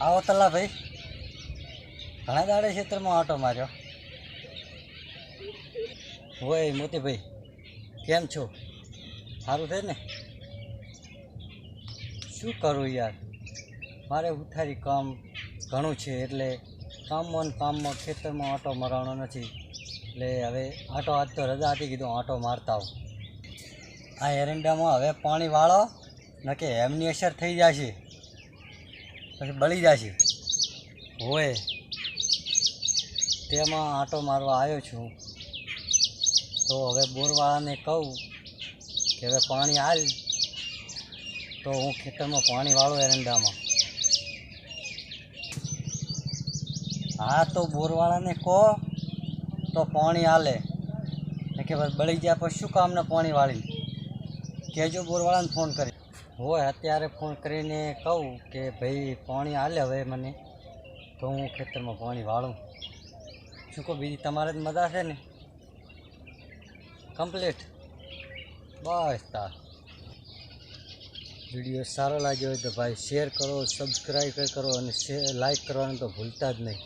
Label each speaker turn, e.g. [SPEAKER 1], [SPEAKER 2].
[SPEAKER 1] આવો તલા ભાઈ, ઘણા દાડે ખેતરમાં આંટો માર્યો. હોય મોતીભાઈ, કેમ છો? સારું છે ને? શું કરું યાર, મારે ઉથારી કામ ઘણું છે એટલે કામમાં ખેતરમાં આંટો મારવાનો નથી. એટલે હવે આજ તો રજા હતી, કીધું આંટો મારતા આવું. આ એરંડામાં હવે પાણી વાળો નકે એમની અસર થઈ જશે, પછી બળી જશે. હોય તેમાં આંટો મારવા આવ્યો છું. તો હવે બોરવાળાને કહું કે હવે પાણી હાલ, તો હું ખેતરમાં પાણી વાળું એરંડામાં. હા, તો બોરવાળાને કહો તો પાણી હાલે, કે બસ બળી ગયા પછી શું કામને પાણી વાળી. કહેજો બોરવાળાને ફોન કરી. હોય અત્યારે ફોન કરીને કહું કે ભાઈ પાણી હાલે હવે મને, તો હું ખેતરમાં પાણી વાળું. શું કહો, બીજી તમારે જ મજા છે ને? કમ્પ્લીટ. બસ તાર વિડીયો સારો લાગ્યો હોય તો ભાઈ શેર કરો, સબસ્ક્રાઈબ કરો અને લાઈક કરવાનું તો ભૂલતા જ નહીં.